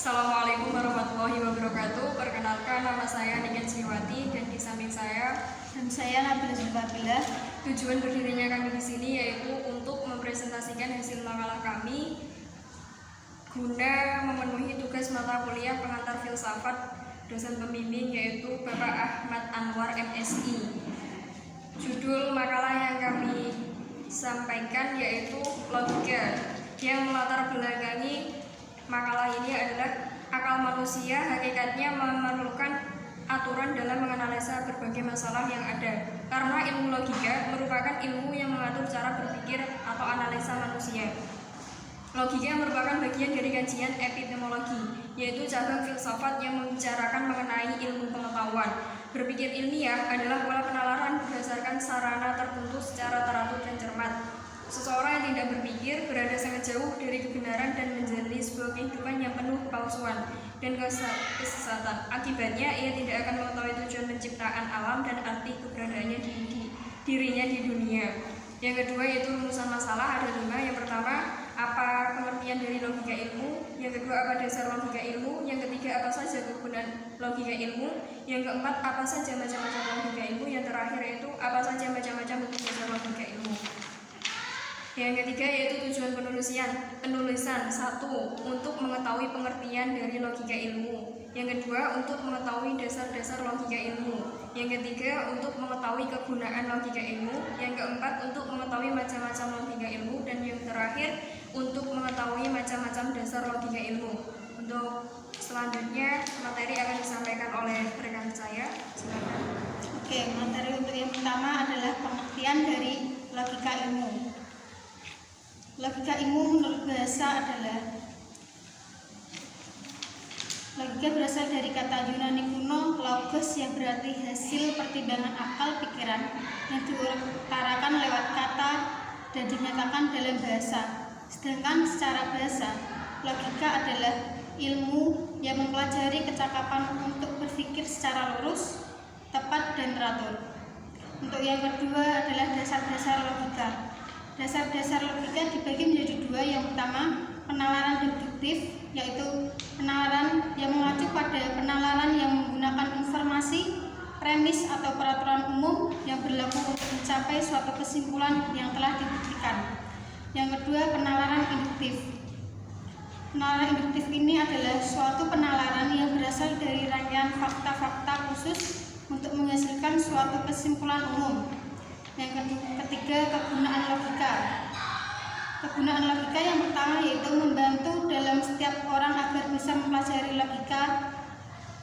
Assalamualaikum warahmatullahi wabarakatuh. Perkenalkan, nama saya Niken Sriwati dan di samping saya Dan saya Nabila Zulfabila. Tujuan berdirinya kami di sini yaitu untuk mempresentasikan hasil makalah kami guna memenuhi tugas mata kuliah pengantar filsafat dosen pembimbing yaitu Bapak Ahmad Anwar MSI. Judul makalah yang kami sampaikan yaitu logika, yang melatar belakangi makalah ini adalah akal manusia hakikatnya memerlukan aturan dalam menganalisa berbagai masalah yang ada. Karena ilmu logika merupakan ilmu yang mengatur cara berpikir atau analisa manusia. Logika merupakan bagian dari kajian epistemologi, yaitu cabang filsafat yang membicarakan mengenai ilmu pengetahuan. Berpikir ilmiah adalah pola penalaran berdasarkan sarana tertentu secara teratur dan cermat. Seseorang yang tidak berpikir berada sangat jauh dari kebenaran dan menjalani sebuah kehidupan yang penuh kepalsuan dan kesesatan. Akibatnya, ia tidak akan mengetahui tujuan penciptaan alam dan arti keberadaannya dirinya di dunia. Yang kedua yaitu rumusan masalah, ada 5. Yang pertama, apa pengertian dari logika ilmu? Yang kedua, apa dasar logika ilmu? Yang ketiga, apa saja kegunaan logika ilmu? Yang keempat, apa saja macam-macam logika ilmu? Yang terakhir yaitu apa saja macam-macam bentuk dasar logika ilmu? Yang ketiga yaitu tujuan penulisan. 1. Untuk mengetahui pengertian dari logika ilmu. Yang kedua, untuk mengetahui dasar-dasar logika ilmu. Yang ketiga, untuk mengetahui kegunaan logika ilmu. Yang keempat, untuk mengetahui macam-macam logika ilmu. Dan yang terakhir, untuk mengetahui macam-macam dasar logika ilmu. Untuk selanjutnya, materi akan disampaikan oleh rekan saya. Silakan. Oke, materi untuk yang pertama adalah pengertian dari logika ilmu. Logika ilmu menurut bahasa adalah logika berasal dari kata Yunani kuno logos yang berarti hasil pertimbangan akal pikiran yang diutarakan lewat kata dan dinyatakan dalam bahasa. Sedangkan secara bahasa, logika adalah ilmu yang mempelajari kecakapan untuk berpikir secara lurus, tepat, dan teratur. Untuk yang kedua adalah dasar-dasar logika. Dasar-dasar logika dibagi menjadi 2. Yang pertama, penalaran deduktif, yaitu penalaran yang mengacu pada penalaran yang menggunakan informasi, premis atau peraturan umum yang berlaku untuk mencapai suatu kesimpulan yang telah dibuktikan. Yang kedua, penalaran induktif. Penalaran induktif ini adalah suatu penalaran yang berasal dari rangkaian fakta-fakta khusus untuk menghasilkan suatu kesimpulan umum. Yang ketiga, kegunaan logika. Kegunaan logika yang pertama yaitu membantu dalam setiap orang agar bisa mempelajari logika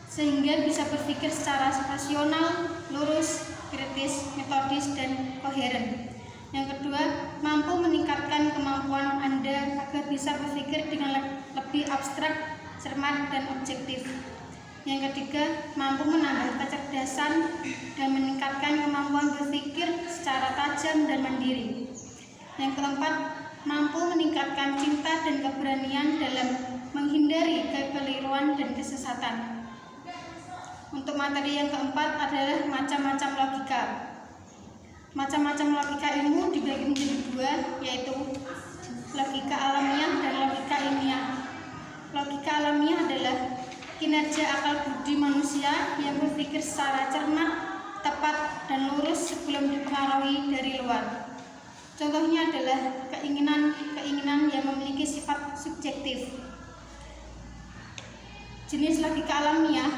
sehingga bisa berpikir secara rasional, lurus, kritis, metodis, dan koheren. Yang kedua, mampu meningkatkan kemampuan Anda agar bisa berpikir dengan lebih abstrak, cermat, dan objektif. Yang ketiga, mampu menambah kecerdasan dan meningkatkan kemampuan berpikir secara tajam dan mandiri. Yang keempat, mampu meningkatkan cinta dan keberanian dalam menghindari kekeliruan dan kesesatan. Untuk materi yang keempat adalah macam-macam logika. Macam-macam logika ilmu dibagi menjadi 2, yaitu logika alamiah dan logika ilmiah. Logika alamiah adalah kinerja akal budi manusia yang berpikir secara cermat, tepat, dan lurus sebelum dipengaruhi dari luar. Contohnya adalah keinginan yang memiliki sifat subjektif. Jenis logika alamiah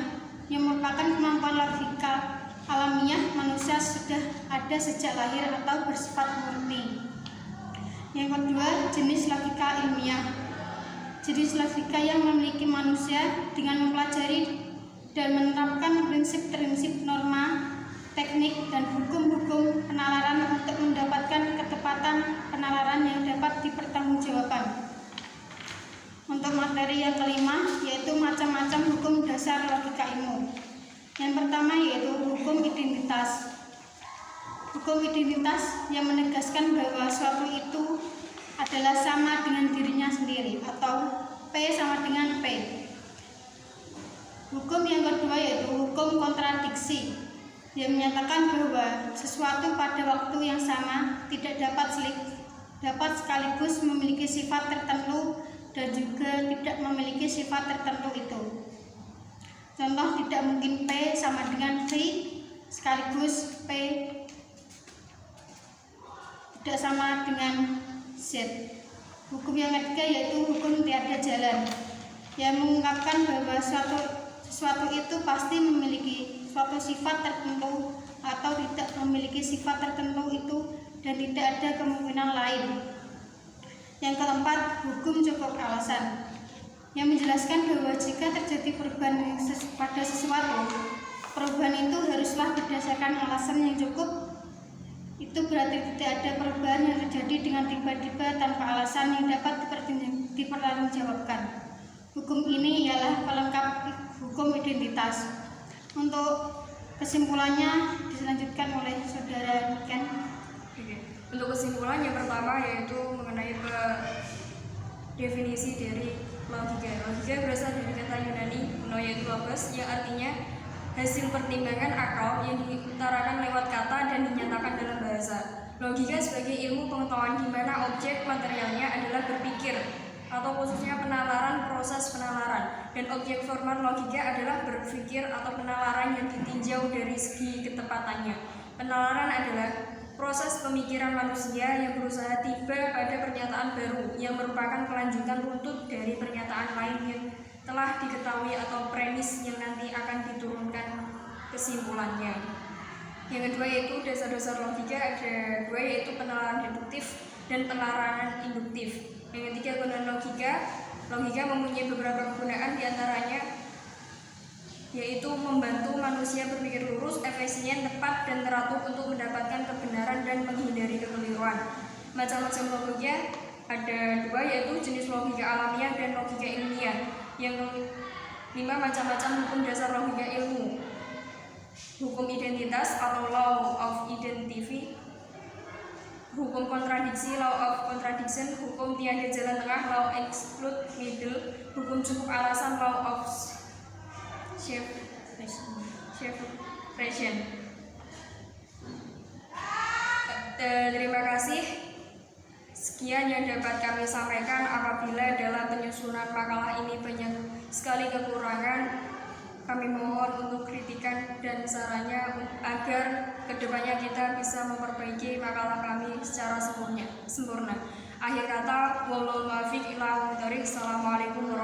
yang merupakan kemampuan logika alamiah manusia sudah ada sejak lahir atau bersifat murni. Yang kedua, jenis logika ilmiah. Jenis logika yang memiliki manusia dengan mempelajari dan menerapkan prinsip-prinsip norma, teknik, dan hukum-hukum penalaran untuk mendapatkan ketepatan penalaran yang dapat dipertanggungjawabkan. Untuk materi yang kelima yaitu macam-macam hukum dasar logika ilmu. Yang pertama yaitu hukum identitas. Hukum identitas yang menegaskan bahwa suatu itu adalah sama dengan dirinya sendiri atau P sama dengan P. Hukum yang kedua yaitu hukum kontradiksi yang menyatakan bahwa sesuatu pada waktu yang sama tidak dapat sekaligus memiliki sifat tertentu dan juga tidak memiliki sifat tertentu itu. Contoh, tidak mungkin P sama dengan V sekaligus P tidak sama dengan Z. Hukum yang ketiga yaitu hukum tiada jalan, yang mengungkapkan bahwa sesuatu itu pasti memiliki suatu sifat tertentu atau tidak memiliki sifat tertentu itu dan tidak ada kemungkinan lain. Yang keempat, hukum cukup alasan, yang menjelaskan bahwa jika terjadi perubahan pada sesuatu, perubahan itu haruslah berdasarkan alasan yang cukup. Itu berarti tidak ada perubahan yang terjadi dengan tiba-tiba tanpa alasan yang dapat dipertanggungjawabkan. Hukum ini ialah pelengkap hukum identitas. Untuk kesimpulannya dilanjutkan oleh saudara Ken. Untuk kesimpulan yang pertama yaitu mengenai definisi dari logika. Logika berasal dari kata Yunani kuno yaitu logos, yang artinya hasil pertimbangan akal yang diutarakan lewat kata dan dinyatakan dalam bahasa. Logika sebagai ilmu pengetahuan di mana objek materialnya adalah berpikir atau khususnya penalaran, proses penalaran, dan objek formal logika adalah berpikir atau penalaran yang ditinjau dari segi ketepatannya. Penalaran adalah proses pemikiran manusia yang berusaha tiba pada pernyataan baru yang merupakan kelanjutan runtut dari pernyataan lain yang telah diketahui atau premis yang nanti akan diturunkan kesimpulannya. Yang kedua yaitu dasar-dasar logika, ada dua yaitu penalaran deduktif dan penalaran induktif. Yang ketiga gunaan logika. Logika mempunyai beberapa kegunaan, diantaranya yaitu membantu manusia berpikir lurus, efisien, tepat, dan teratur untuk mendapatkan kebenaran dan menghindari kekeliruan. Macam-macam logika ada dua yaitu jenis logika alamiah dan logika ilmiah. Yang lima macam-macam hukum dasar logika ilmu. Hukum identitas atau law of identity, hukum kontradiksi law of contradiction, hukum tiada jalan tengah law exclude middle, hukum cukup alasan law of separation. Terima kasih. Sekian yang dapat kami sampaikan. Apabila dalam penyusunan makalah ini banyak sekali kekurangan, kami mohon untuk kritikan dan sarannya agar kedepannya kita bisa memperbaiki makalah kami secara sempurna. Akhir kata, wallahul muwaffiq ila aqwamit thoriq. Assalamualaikum warahmatullahi wabarakatuh.